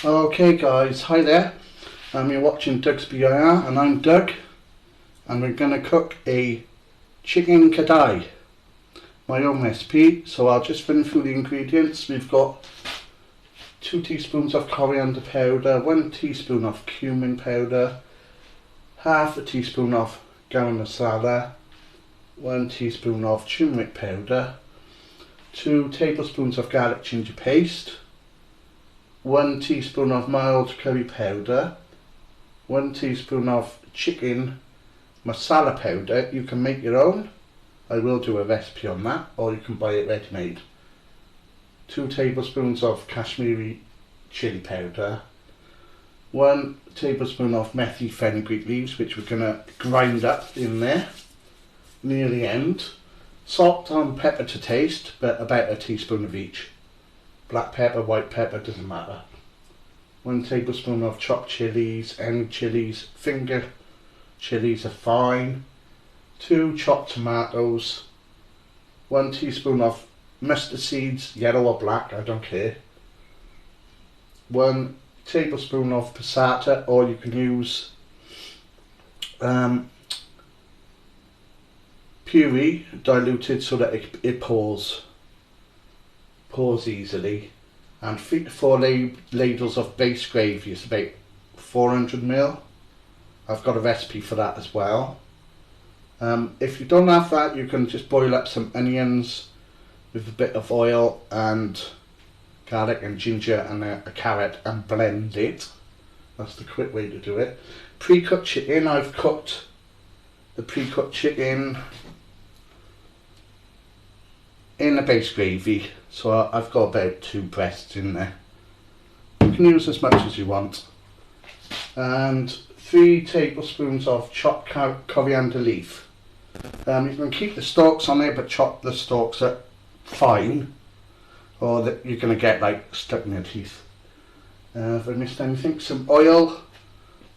Okay guys, hi there. You're watching Doug's BIR and I'm Doug, and we're going to cook a Chicken Kadai, my own recipe. So I'll just run through the ingredients. We've got 2 teaspoons of coriander powder, 1 teaspoon of cumin powder, half a teaspoon of garam masala, 1 teaspoon of turmeric powder, 2 tablespoons of garlic ginger paste, 1 teaspoon of mild curry powder, 1 teaspoon of chicken masala powder. You can make your own. I will do a recipe on that, or you can buy it ready-made. 2 tablespoons of Kashmiri chili powder, 1 tablespoon of methi fenugreek leaves, which we're going to grind up in there near the end. Salt and pepper to taste, but about a teaspoon of each. Black pepper, white pepper, doesn't matter. 1 tablespoon of chopped chilies, any chilies, finger chilies are fine. 2 chopped tomatoes, 1 teaspoon of mustard seeds, yellow or black, I don't care. 1 tablespoon of passata, or you can use puree diluted so that it pours easily, and 3 to 4 ladles of base gravy. It's about 400 ml. I've got a recipe for that as well. If you don't have that, you can just boil up some onions with a bit of oil and garlic and ginger and a carrot and blend it. That's the quick way to do it. Pre-cooked chicken, I've cooked the pre-cooked chicken in the base gravy, so I've got about 2 breasts in there. You can use as much as you want. And 3 tablespoons of chopped coriander leaf. You can keep the stalks on there, but chop the stalks up fine, or that you're going to get like stuck in your teeth. Have I missed anything? Some oil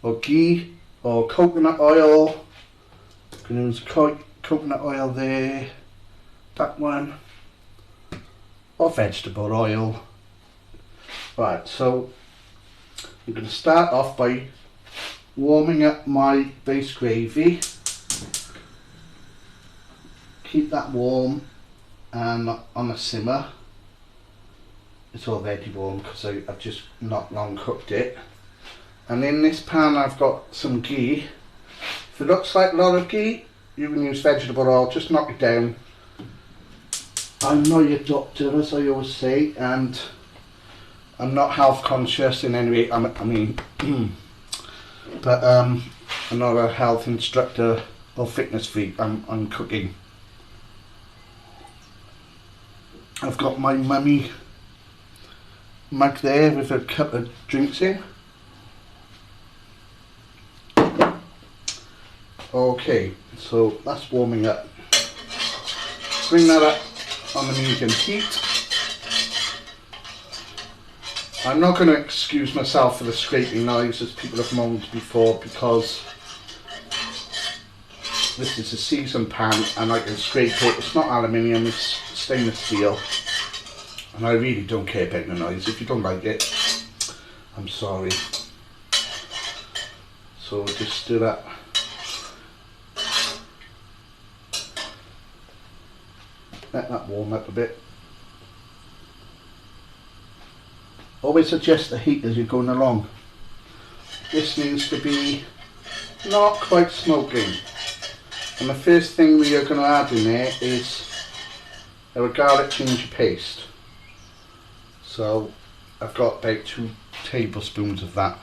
or ghee or coconut oil. You can use coconut oil there, that one, or vegetable oil. Right, so I'm going to start off by warming up my base gravy. Keep that warm and on a simmer. It's already warm because I've just not long cooked it. And in this pan I've got some ghee. If it looks like a lot of ghee, you can use vegetable oil, just knock it down. I'm not your doctor, as I always say, and I'm not health conscious in any way. But I'm not a health instructor or fitness freak. I'm cooking. I've got my mummy mug there with a cup of drinks in. Okay, so that's warming up. Bring that up on the medium heat. I'm not going to excuse myself for the scraping noise as people have moaned before, because this is a seasoned pan and I can scrape it. It's not aluminium, it's stainless steel, and I really don't care about the noise. If you don't like it, I'm sorry. So just do that. Let that warm up a bit. Always adjust the heat as you're going along. This needs to be not quite smoking. And the first thing we are going to add in there is our garlic ginger paste. So I've got about 2 tablespoons of that.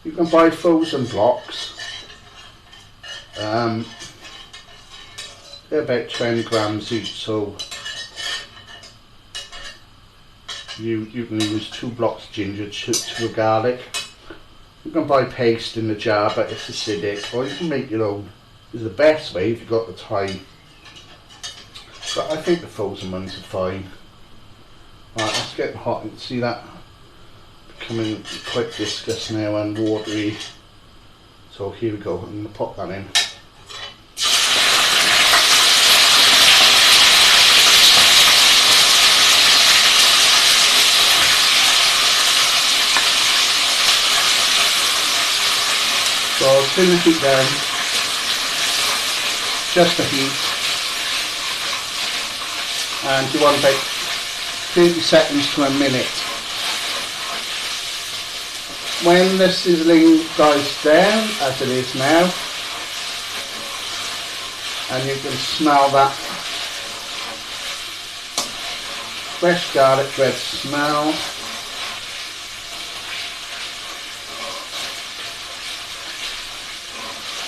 You can buy frozen blocks. They're about 20 grams each, so you can use 2 blocks of ginger to a garlic. You can buy paste in the jar, but it's acidic, or you can make your own. It's the best way if you've got the time. But I think the frozen ones are fine. Right, it's getting hot. You can see that becoming quite viscous now and watery. So here we go. I'm going to pop that in. turn the heat down, just the heat, and you want about 30 seconds to a minute. When the sizzling dies down, as it is now, and you can smell that fresh garlic bread smell,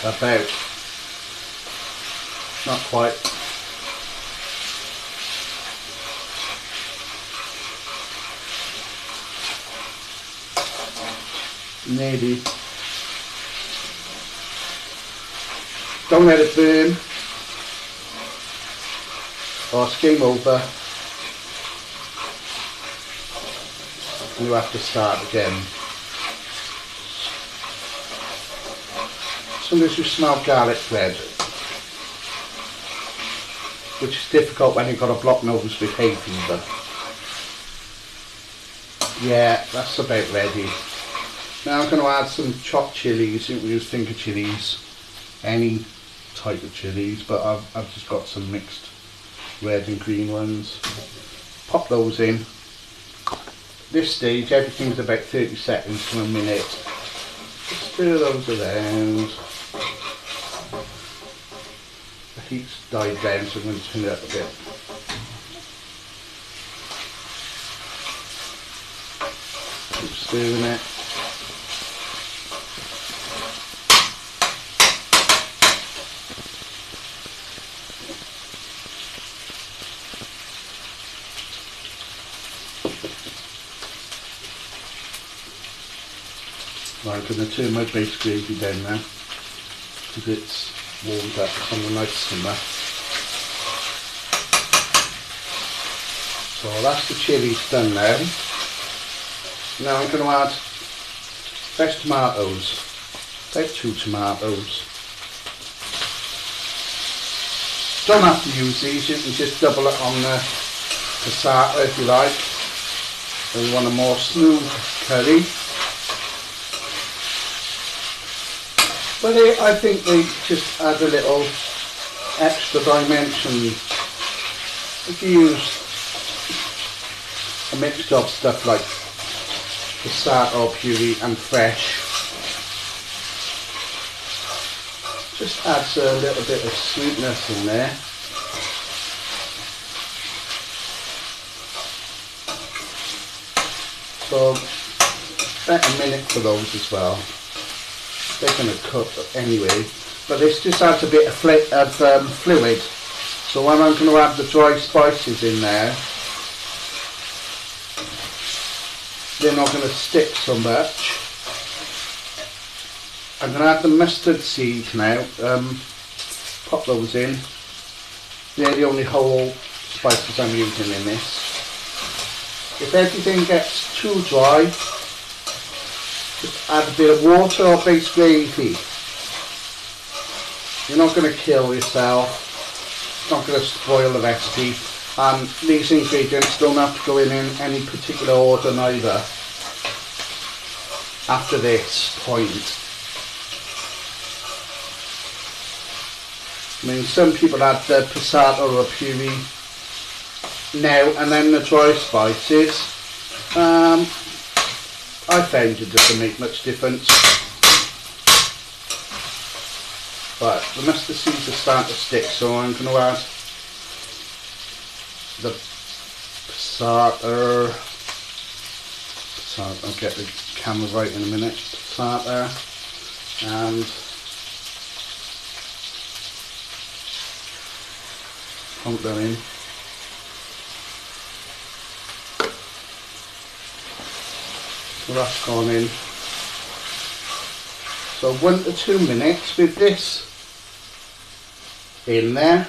about, not quite, nearly. Don't let it burn or it's game over and you have to start again. As soon as you smell garlic bread, which is difficult when you've got a blocked nose with hay fever. Yeah, that's about ready. Now I'm going to add some chopped chilies. You can use finger chilies, any type of chilies, but I've just got some mixed red and green ones. Pop those in. This stage everything's about 30 seconds to a minute. Just stir those around. The heat's died down, so I'm going to turn it up a bit. Keep stirring it. Right, I'm going to turn my base gravy down now because it's warmed up on a nice simmer. So that's the chilies done now. Now I'm going to add fresh tomatoes, about 2 tomatoes. Don't have to use these, you can just double it on the passata if you like. If you want a more smooth curry. But I think they just add a little extra dimension. If you use a mixture of stuff like passata puree and fresh, just adds a little bit of sweetness in there. So about a minute for those as well. They're going to cook anyway, but this just adds a bit of fluid. So when I'm going to add the dry spices in there, they're not going to stick so much. I'm going to add the mustard seeds now. Pop those in. They're the only whole spices I'm using in this. If everything gets too dry, just add a bit of water or base gravy. You're not going to kill yourself. It's not going to spoil the recipe. And these ingredients don't have to go in any particular order neither. After this point, I mean, some people add the passata or puree now and then the dry spices. I found it doesn't make much difference, but the mustard seeds are starting to stick, so I'm going to add the passata. I'll get the camera right in a minute. Passata and plonk that in. So that's gone in. So 1 to 2 minutes with this in there.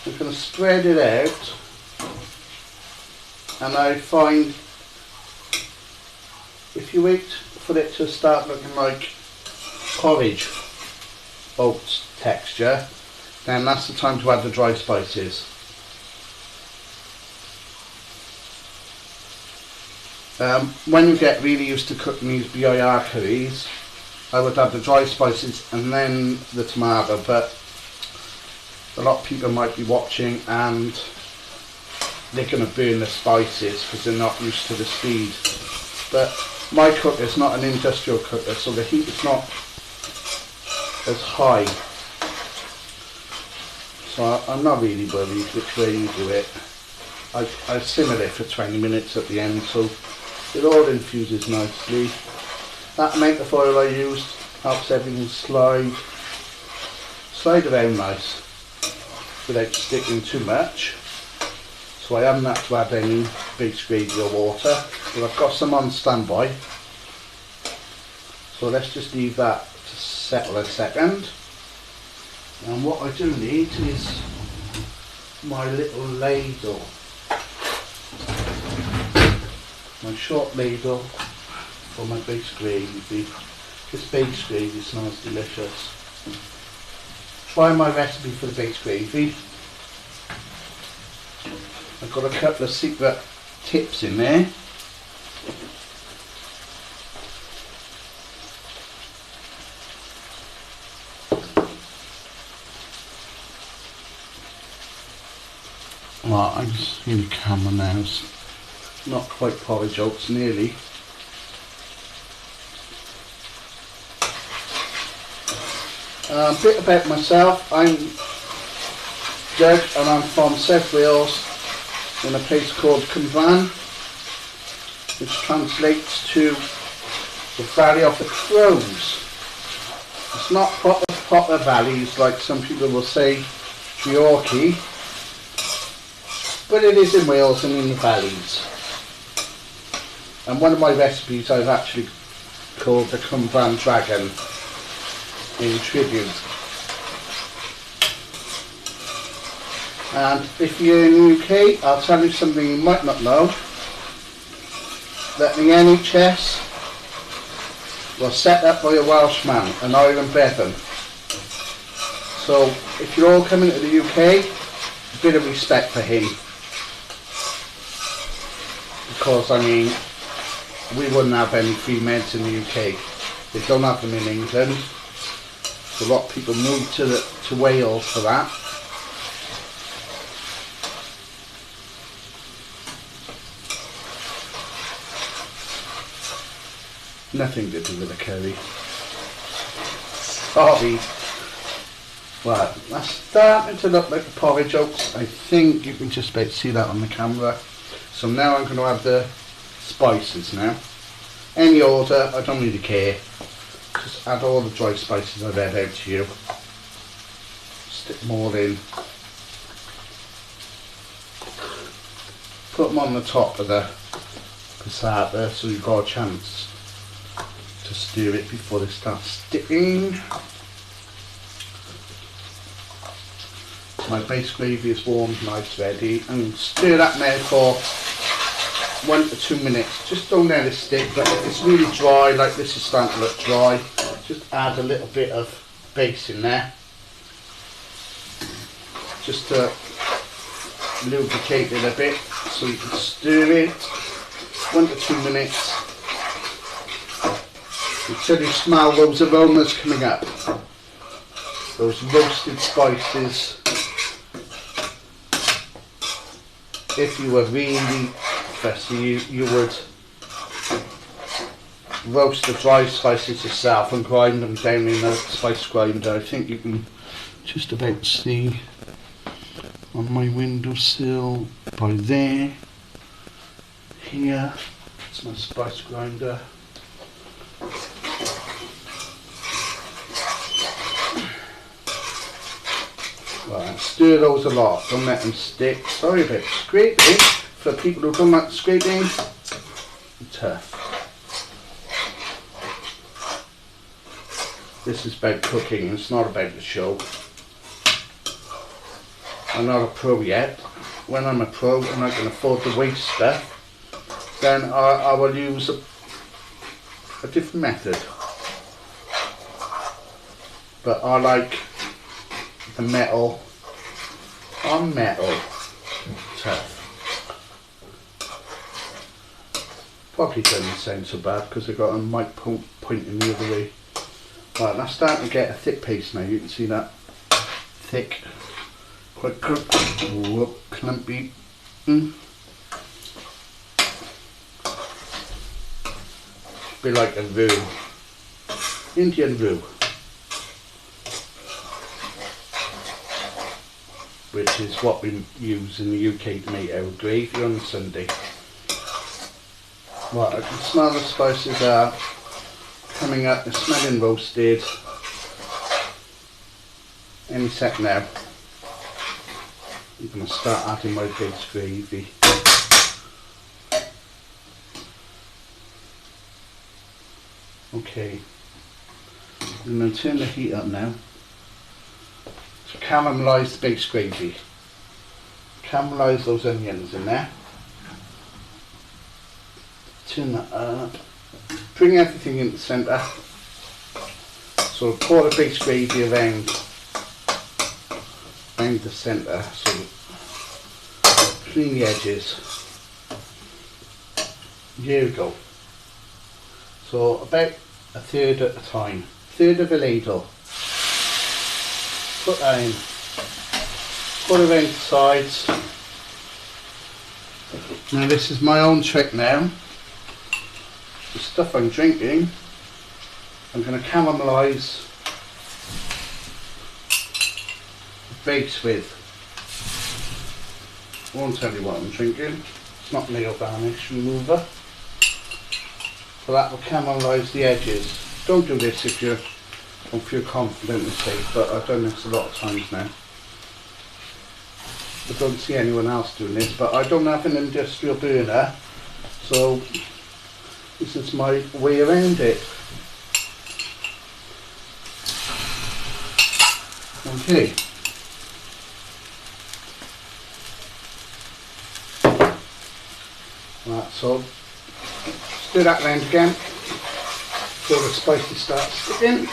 I'm going to spread it out, and I find if you wait for it to start looking like porridge oats texture, then that's the time to add the dry spices. When you get really used to cooking these BIR curries, I would have the dry spices and then the tomato, but a lot of people might be watching and they're going to burn the spices because they're not used to the speed. But my cooker is not an industrial cooker, so the heat is not as high. So I'm not really worried which way you do it. I simmer it for 20 minutes at the end, so it all infuses nicely. That amount of oil I used helps everything slide around nice without sticking too much. So I haven't had to add any base gravy or water, but I've got some on standby. So let's just leave that to settle a second. And what I do need is my little ladle. My short ladle for my base gravy. This base gravy smells delicious. Try my recipe for the base gravy. I've got a couple of secret tips in there. Well, I can see the camera now. It's not quite porridge oats, nearly. A bit about myself. I'm Doug and I'm from South Wales in a place called Cymfran, which translates to the Valley of the Crows. It's not proper valleys like some people will say, Yorkie, but it is in Wales and in the valleys. And one of my recipes I've actually called the Cymfran Dragon in tribute. And if you're in the UK, I'll tell you something you might not know, that the NHS was set up by a Welshman, an Iron Bevan. So if you're all coming to the UK, a bit of respect for him. Because I mean, we wouldn't have any free meds in the UK. They don't have them in England. So a lot of people move to Wales for that. Nothing to do with the curry. Sorry. Well, that's starting to look like the porridge oats. I think you can just about see that on the camera. So now I'm going to add the spices now. Any order, I don't really care. Just add all the dry spices I read out to you. Stick them all in. Put them on the top of the passata so you've got a chance to stir it before they start sticking. My base gravy is warm, nice, ready. And stir that now for 1 to 2 minutes. Just don't let it stick, but if it's really dry, like this is starting to look dry, just add a little bit of base in there. Just to lubricate it a bit, so you can stir it 1 to 2 minutes until you smell those aromas coming up. Those roasted spices. If you were really fussy, you would roast the dry spices yourself and grind them down in a spice grinder. I think you can just about see on my windowsill by there. Here, it's my spice grinder. Right, stir those a lot, don't let them stick. Sorry about scraping, for people who don't like scraping, tough. This is about cooking, it's not about the show. I'm not a pro yet. When I'm a pro and I can afford to waste stuff, then I will use a different method. But I like the metal on metal. Tough. Probably doesn't sound so bad because I got a mic pointing the other way. Right, that's starting to get a thick paste now. You can see that thick, quite clumpy. Be like a roux, Indian roux, which is what we use in the UK to make our gravy on Sunday. Right, I can smell the spices are coming up, they're smelling roasted. Any sec now, I'm going to start adding my base gravy. Okay, I'm going to turn the heat up now to caramelise the base gravy. Caramelise those onions in there. Turn that up. Bring everything into the centre. So pour the base gravy around the centre. So clean the edges. Here we go. So about a third at a time. Third of a ladle. Put that in. Put it around the sides. Now this is my own trick now. The stuff I'm drinking, I'm going to caramelise the base with. I won't tell you what I'm drinking. It's not nail varnish remover. So that will caramelise the edges. Don't do this if you don't feel confident and safe, but I've done this a lot of times now. I don't see anyone else doing this, but I don't have an industrial burner, so this is my way around it. Okay. Right, so stir that round again until the spices start sticking.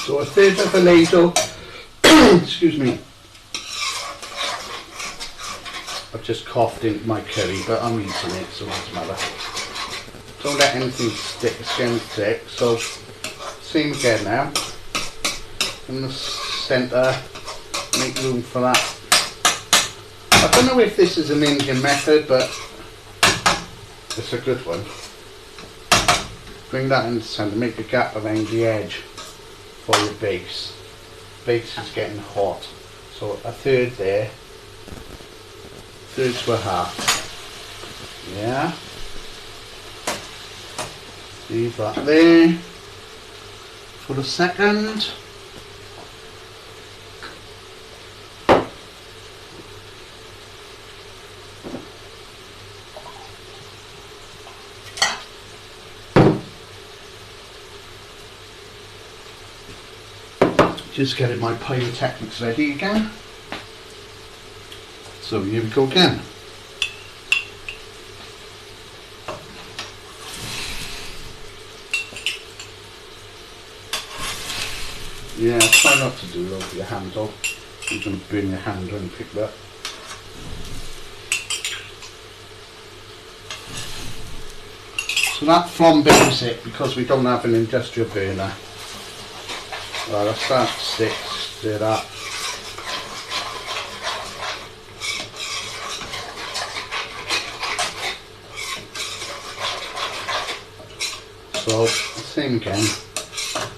So a third of a ladle, excuse me, I've just coughed into my curry, but I'm eating it, so it doesn't matter. Don't let anything stick, it's getting thick, so same again now. In the centre, make room for that. I don't know if this is an Indian method, but it's a good one. Bring that in the centre, make a gap around the edge for your base. Base is getting hot, so a third there, third to a half. Yeah. Leave that there for a second. Just getting my pyrotechnics ready again. So here we go again. Yeah, try not to do it over your handle. You're going to burn your hand when you pick that. So that flambeos it because we don't have an industrial burner. Well, I'll start to stick, stir that. So, same again,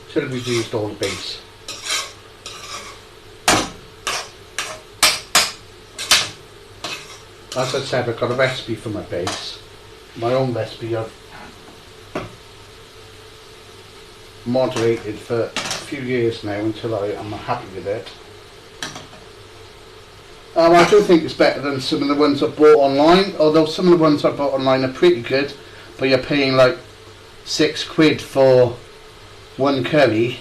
till we've used all the base. As I said, I've got a recipe for my base. My own recipe I've moderated for a few years now until I'm happy with it. I do think it's better than some of the ones I bought online, although some of the ones I bought online are pretty good, but you're paying like £6 for one curry.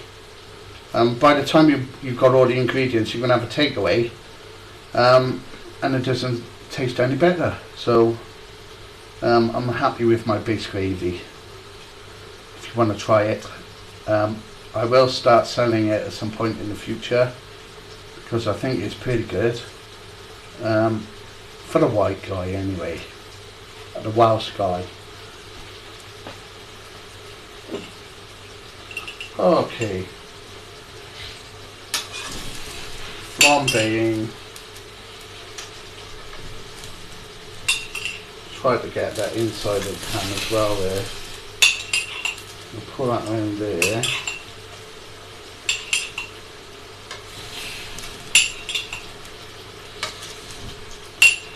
By the time you've got all the ingredients, you're going to have a takeaway, and it doesn't taste any better. So I'm happy with my base gravy. If you want to try it, I will start selling it at some point in the future because I think it's pretty good, for a white guy anyway. the Welsh guy. Okay. Flambeing. Try to get that inside of the pan as well there. I'll pull that around there.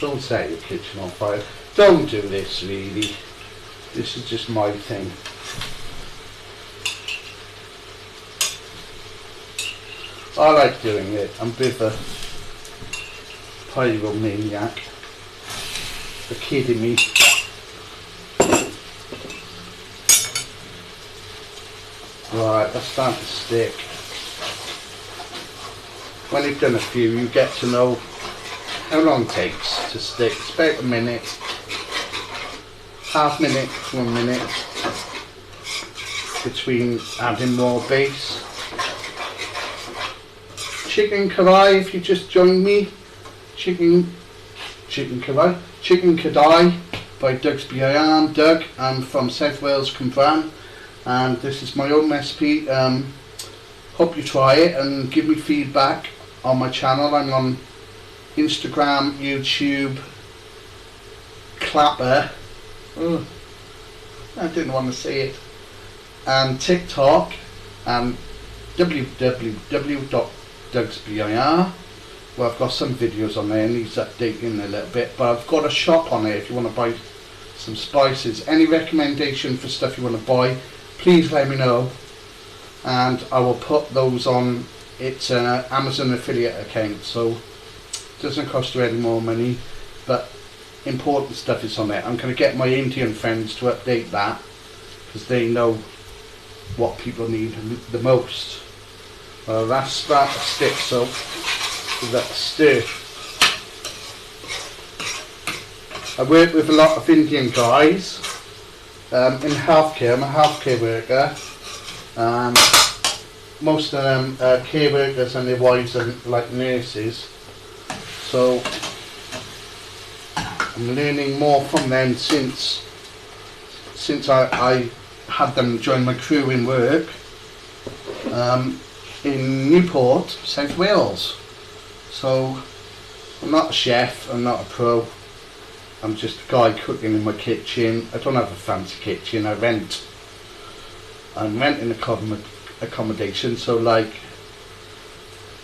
Don't set your kitchen on fire. Don't do this really. This is just my thing. I like doing it. I'm a bit of a pyromaniac. The kid in me. Right, that's starting to stick. When you've done a few, you get to know how long it takes to stick. It's about a minute, half minute to 1 minute between adding more base. Chicken Kadai, if you just joined me, Chicken Kadai by Dugsby. I'm Doug. I'm from South Wales, Cymfran, and this is my own recipe. Hope you try it and give me feedback on my channel. I'm on Instagram, YouTube, Clapper. Oh, I didn't want to say it. And TikTok and www.dugsby. Well, I've got some videos on there, needs updating a little bit, but I've got a shop on there if you want to buy some spices. Any recommendation for stuff you want to buy, please let me know, and I will put those on. It's an Amazon affiliate account, so it doesn't cost you any more money, but important stuff is on there. I'm going to get my Indian friends to update that, because they know what people need the most. Well, that's starting to stick, so give that a stir. I work with a lot of Indian guys in healthcare. I'm a healthcare worker. Most of them are care workers and their wives are like nurses. So I'm learning more from them since I had them join my crew in work in Newport, South Wales. So I'm not a chef, I'm not a pro, I'm just a guy cooking in my kitchen. I don't have a fancy kitchen, I'm renting accommodation, so like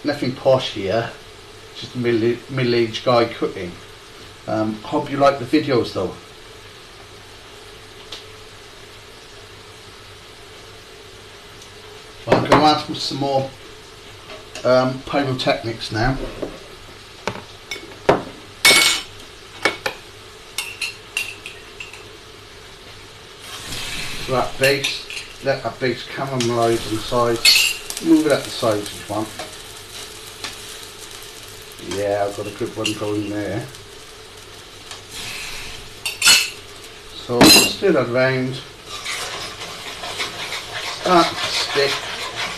nothing posh here, just a middle-aged guy cooking. Hope you like the videos though. Well, I'm going to add some more pyrotechnics now. So that base, let that base caramelise inside. Move it at the sides if you want. Yeah, I've got a good one going there. So stir that around. Start to stick.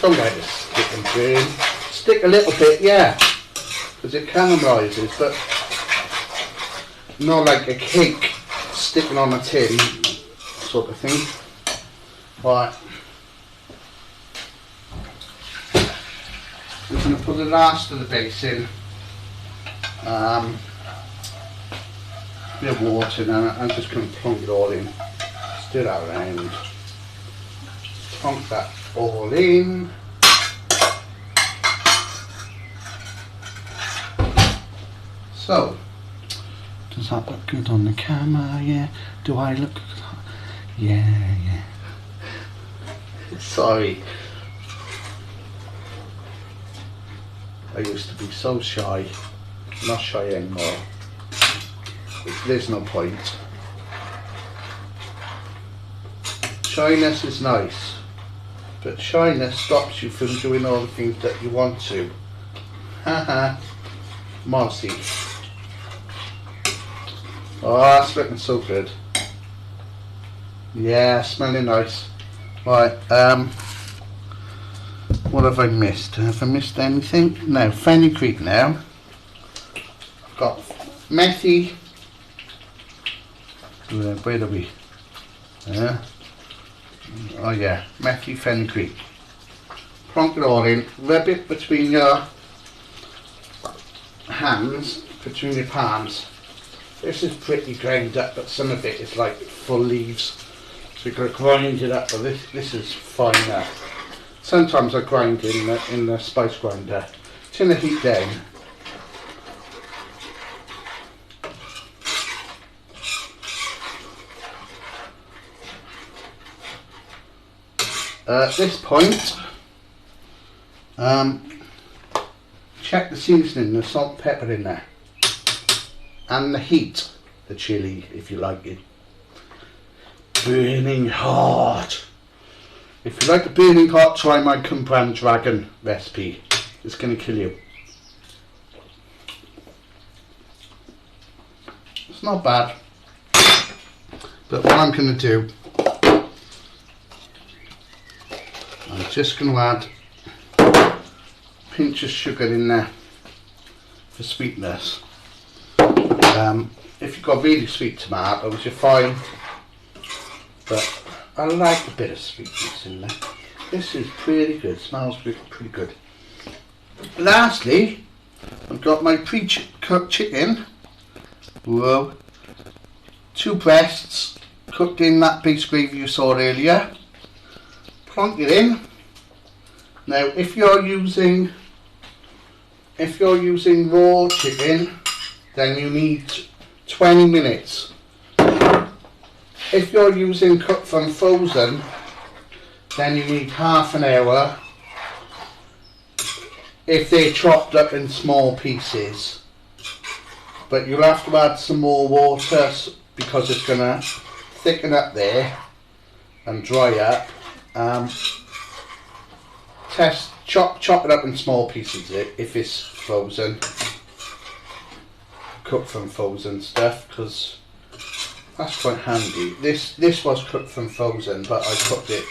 Don't let it stick and burn. Stick a little bit, yeah, because it caramelises, but not like a cake sticking on a tin sort of thing. Right. We're going to put the last of the base in. Bit of water now. I'm just going to plonk it all in. Stir that around. Plonk that all in. So, does that look good on the camera? Yeah. Do I look good? Yeah. Sorry. I used to be so shy. Not shy anymore. There's no point. Shyness is nice, but shyness stops you from doing all the things that you want to. Haha. Mossy. Oh, that's looking so good. Yeah, smelling nice. Right, what have I missed? Have I missed anything? No, fenugreek now. I've got methy, Where are we? Oh yeah, methy fenugreek. Plonk it all in, rub it between your hands, between your palms. This is pretty ground up, but some of it is like full leaves. So you've got to grind it up, but this is fine now. Sometimes I grind in the spice grinder. Turn the heat down. At this point, check the seasoning, the salt and pepper in there. And the heat, the chilli if you like it. Burning hot. If you like the burning hot, try my Kumbrand Dragon recipe. It's going to kill you. It's not bad. But what I'm going to do, I'm just going to add a pinch of sugar in there for sweetness. If you've got really sweet tomatoes, you're fine. But I like a bit of sweetness in there. This is pretty good, smells pretty good. Lastly, I've got my pre-cooked chicken. Whoa. 2 breasts cooked in that base gravy you saw earlier. Plonk it in. Now if you're using raw chicken, then you need 20 minutes. If you're using cooked from frozen, then you need half an hour if they're chopped up in small pieces. But you'll have to add some more water because it's going to thicken up there and dry up. Chop it up in small pieces if it's frozen, cooked from frozen stuff, because that's quite handy. This was cooked from frozen, but I cooked it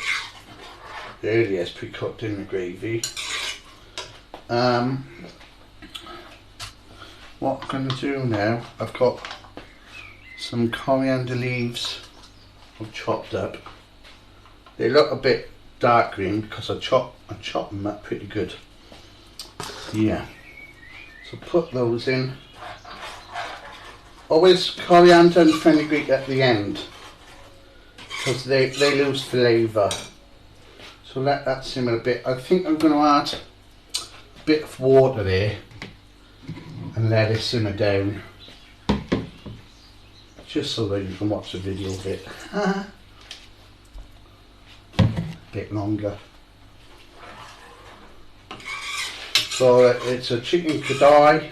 earlier. It's pre-cooked in the gravy. What I'm going to do now, I've got some coriander leaves I've chopped up. They look a bit dark green because I chop them up pretty good. Yeah. So put those in. Always coriander and fenugreek at the end because they lose flavour. So let that simmer a bit. I think I'm going to add a bit of water there and let it simmer down, just so that you can watch the video a bit longer. So it's a chicken kadai.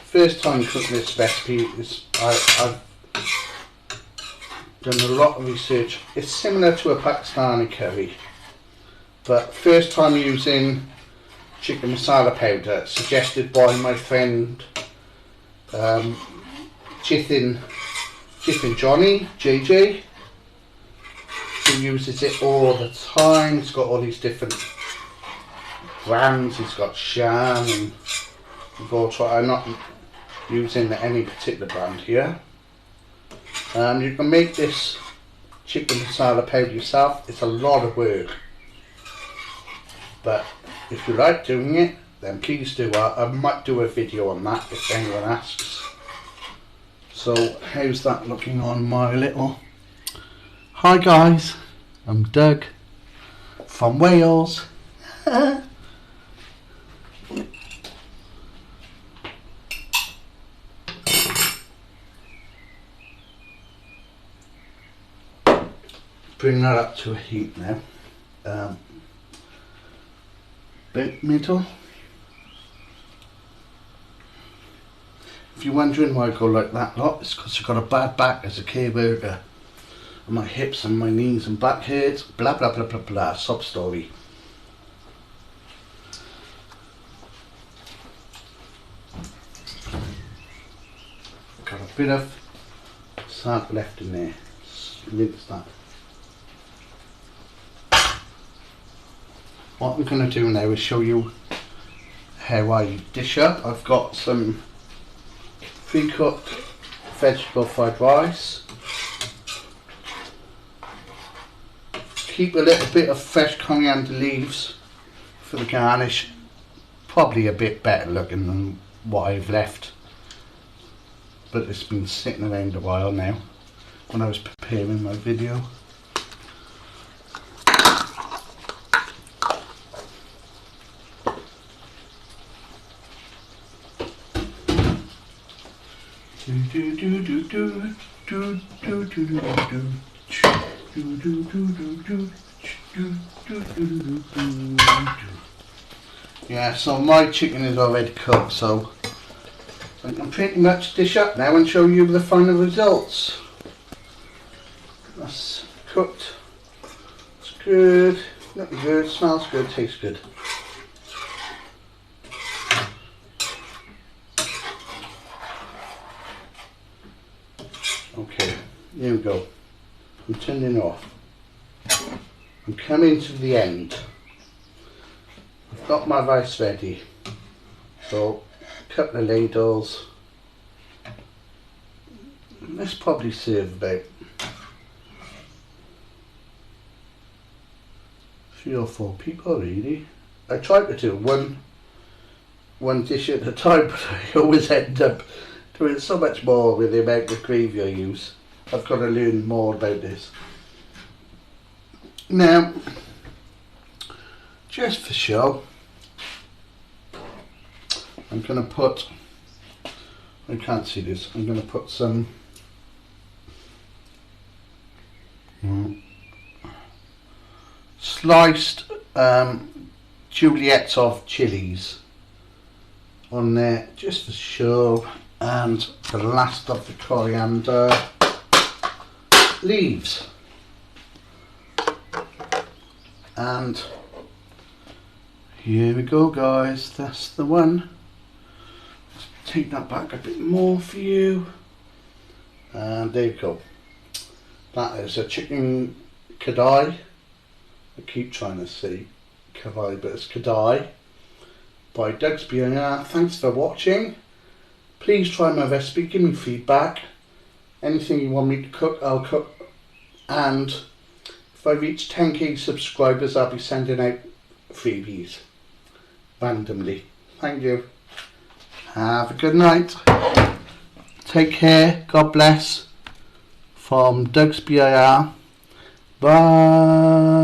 First time cooking this recipe, I've done a lot of research. It's similar to a Pakistani curry, but first time using chicken masala powder, suggested by my friend Chicken Johnny, JJ, who uses it all the time. He's got all these different brands. He's got Shan, and we've all tried. I'm not using any particular brand here. You can make this chicken masala powder yourself. It's a lot of work, but if you like doing it, then please do. I might do a video on that if anyone asks. So how's that looking on my little... Hi guys, I'm Doug from Wales. Bring that up to a heat now. Bit middle. If you're wondering why I go like that lot, it's because I've got a bad back as a care worker. And my hips and my knees and back hurts, blah blah blah blah blah, sob story. Got a bit of salt left in there, mince that. What I'm going to do now is show you how I dish up. I've got some pre-cooked vegetable fried rice. Keep a little bit of fresh coriander leaves for the garnish. Probably a bit better looking than what I've left, but it's been sitting around a while now when I was preparing my video. Yeah, so my chicken is already cooked, so I can pretty much dish up now and show you the final results. That's cooked. It's good. Looking good. Smells good. Tastes good. Okay, here we go. I'm turning off. I'm coming to the end. I've got my rice ready. So, a couple of ladles. Let's probably serve about 3 or 4 people really. I try to do one dish at a time, but I always end up doing so much more with the amount of gravy I use. I've got to learn more about this. Now, just for show, I'm going to put, I can't see this, I'm going to put some sliced Juliet's of chilies on there just for show, and the last of the coriander leaves. And here we go, guys, that's the one. Let's take that back a bit more for you, and there you go. That is a chicken kadai. I keep trying to say kadai, but it's kadai by Doug's B&R. Thanks for watching. Please try my recipe, give me feedback. Anything you want me to cook, I'll cook. And if I reach 10k subscribers, I'll be sending out freebies randomly. Thank you. Have a good night. Take care. God bless. From Doug's B&R. Bye.